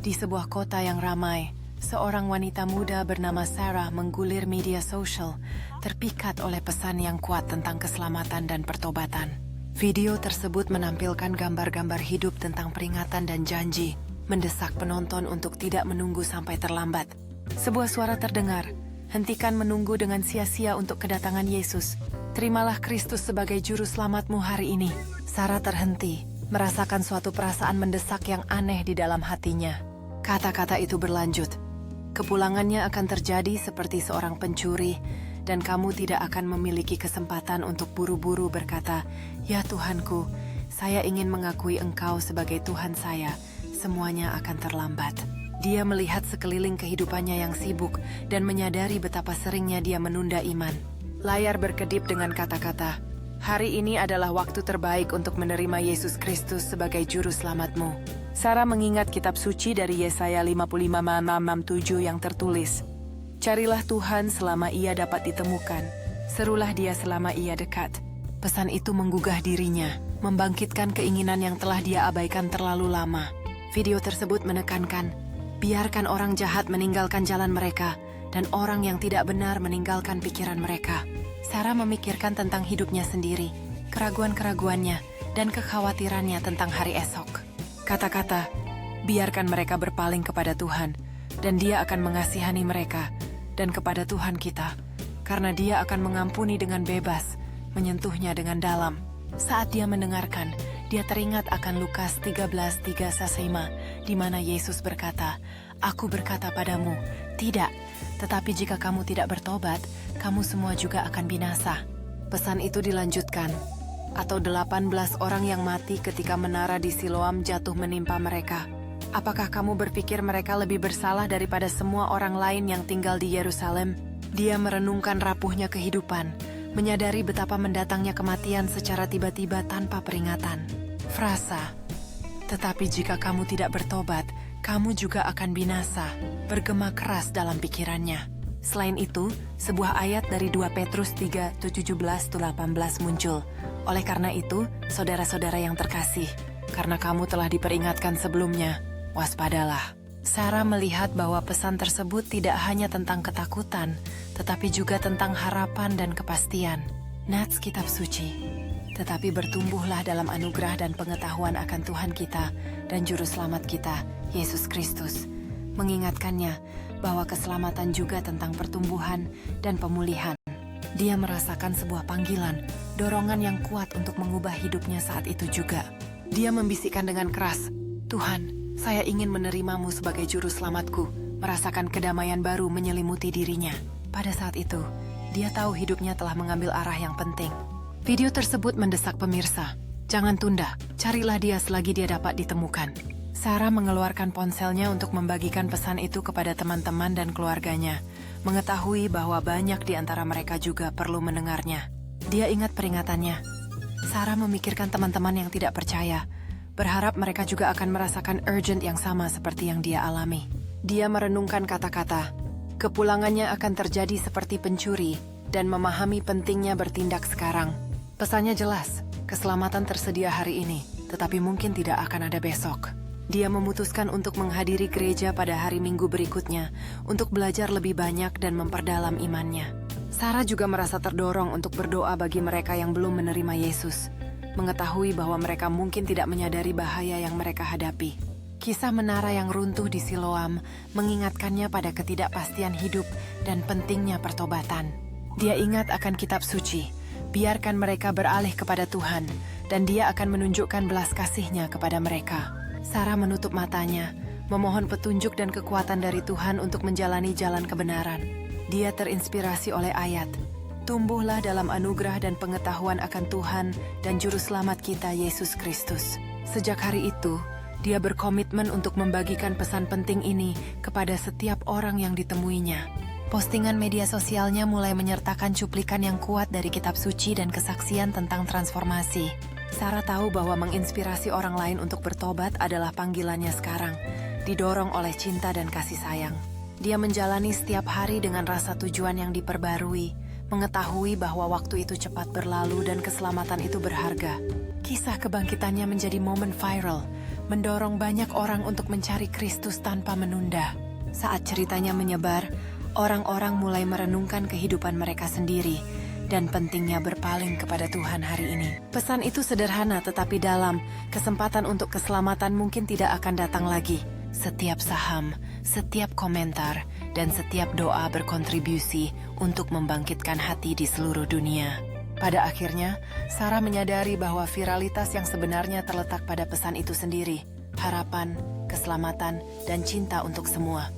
Di sebuah kota yang ramai, seorang wanita muda bernama Sarah menggulir media sosial, terpikat oleh pesan yang kuat tentang keselamatan dan pertobatan. Video tersebut menampilkan gambar-gambar hidup tentang peringatan dan janji, mendesak penonton untuk tidak menunggu sampai terlambat. Sebuah suara terdengar, hentikan menunggu dengan sia-sia untuk kedatangan Yesus. Terimalah Kristus sebagai juru selamatmu hari ini. Sarah terhenti, merasakan suatu perasaan mendesak yang aneh di dalam hatinya. Kata-kata itu berlanjut. Kepulangannya akan terjadi seperti seorang pencuri, dan kamu tidak akan memiliki kesempatan untuk buru-buru berkata, "Ya Tuhanku, saya ingin mengakui Engkau sebagai Tuhan saya." Semuanya akan terlambat. Dia melihat sekeliling kehidupannya yang sibuk dan menyadari betapa seringnya dia menunda iman. Layar berkedip dengan kata-kata, "Hari ini adalah waktu terbaik untuk menerima Yesus Kristus sebagai juru selamatmu." Sarah mengingat kitab suci dari Yesaya 55:7 yang tertulis, "Carilah Tuhan selama ia dapat ditemukan, serulah dia selama ia dekat." Pesan itu menggugah dirinya, membangkitkan keinginan yang telah dia abaikan terlalu lama. Video tersebut menekankan, biarkan orang jahat meninggalkan jalan mereka, dan orang yang tidak benar meninggalkan pikiran mereka. Sarah memikirkan tentang hidupnya sendiri, keraguan-keraguannya, dan kekhawatirannya tentang hari esok. Kata-kata, biarkan mereka berpaling kepada Tuhan, dan Dia akan mengasihani mereka, dan kepada Tuhan kita, karena Dia akan mengampuni dengan bebas, menyentuhnya dengan dalam. Saat dia mendengarkan, dia teringat akan Lukas 13:3-5, di mana Yesus berkata, "Aku berkata padamu, tidak, tetapi jika kamu tidak bertobat, kamu semua juga akan binasa." Pesan itu dilanjutkan, atau 18 orang yang mati ketika menara di Siloam jatuh menimpa mereka. Apakah kamu berpikir mereka lebih bersalah daripada semua orang lain yang tinggal di Yerusalem? Dia merenungkan rapuhnya kehidupan, menyadari betapa mendatangnya kematian secara tiba-tiba tanpa peringatan. Frasa, "Tetapi jika kamu tidak bertobat, kamu juga akan binasa," bergema keras dalam pikirannya. Selain itu, sebuah ayat dari 2 Petrus 3:17-18 muncul. Oleh karena itu, saudara-saudara yang terkasih, karena kamu telah diperingatkan sebelumnya, waspadalah. Sarah melihat bahwa pesan tersebut tidak hanya tentang ketakutan, tetapi juga tentang harapan dan kepastian. Nats kitab suci. Tetapi bertumbuhlah dalam anugerah dan pengetahuan akan Tuhan kita dan Juru Selamat kita, Yesus Kristus. Mengingatkannya bahwa keselamatan juga tentang pertumbuhan dan pemulihan. Dia merasakan sebuah panggilan, dorongan yang kuat untuk mengubah hidupnya saat itu juga. Dia membisikkan dengan keras, "Tuhan, saya ingin menerimamu sebagai juru selamatku," merasakan kedamaian baru menyelimuti dirinya. Pada saat itu, dia tahu hidupnya telah mengambil arah yang penting. Video tersebut mendesak pemirsa, jangan tunda, carilah dia selagi dia dapat ditemukan. Sarah mengeluarkan ponselnya untuk membagikan pesan itu kepada teman-teman dan keluarganya, mengetahui bahwa banyak di antara mereka juga perlu mendengarnya. Dia ingat peringatannya. Sarah memikirkan teman-teman yang tidak percaya, berharap mereka juga akan merasakan urgent yang sama seperti yang dia alami. Dia merenungkan kata-kata, kepulangannya akan terjadi seperti pencuri, dan memahami pentingnya bertindak sekarang. Pesannya jelas, keselamatan tersedia hari ini, tetapi mungkin tidak akan ada besok. Dia memutuskan untuk menghadiri gereja pada hari Minggu berikutnya untuk belajar lebih banyak dan memperdalam imannya. Sarah juga merasa terdorong untuk berdoa bagi mereka yang belum menerima Yesus, mengetahui bahwa mereka mungkin tidak menyadari bahaya yang mereka hadapi. Kisah menara yang runtuh di Siloam mengingatkannya pada ketidakpastian hidup dan pentingnya pertobatan. Dia ingat akan kitab suci, biarkan mereka beralih kepada Tuhan, dan Dia akan menunjukkan belas kasih-Nya kepada mereka. Sarah menutup matanya, memohon petunjuk dan kekuatan dari Tuhan untuk menjalani jalan kebenaran. Dia terinspirasi oleh ayat, "Tumbuhlah dalam anugerah dan pengetahuan akan Tuhan dan Juru Selamat kita, Yesus Kristus." Sejak hari itu, dia berkomitmen untuk membagikan pesan penting ini kepada setiap orang yang ditemuinya. Postingan media sosialnya mulai menyertakan cuplikan yang kuat dari kitab suci dan kesaksian tentang transformasi. Sarah tahu bahwa menginspirasi orang lain untuk bertobat adalah panggilannya sekarang, didorong oleh cinta dan kasih sayang. Dia menjalani setiap hari dengan rasa tujuan yang diperbarui, mengetahui bahwa waktu itu cepat berlalu dan keselamatan itu berharga. Kisah kebangkitannya menjadi momen viral, mendorong banyak orang untuk mencari Kristus tanpa menunda. Saat ceritanya menyebar, orang-orang mulai merenungkan kehidupan mereka sendiri dan pentingnya berpaling kepada Tuhan hari ini. Pesan itu sederhana tetapi dalam, kesempatan untuk keselamatan mungkin tidak akan datang lagi. Setiap saham, setiap komentar, dan setiap doa berkontribusi untuk membangkitkan hati di seluruh dunia. Pada akhirnya, Sarah menyadari bahwa viralitas yang sebenarnya terletak pada pesan itu sendiri, harapan, keselamatan, dan cinta untuk semua.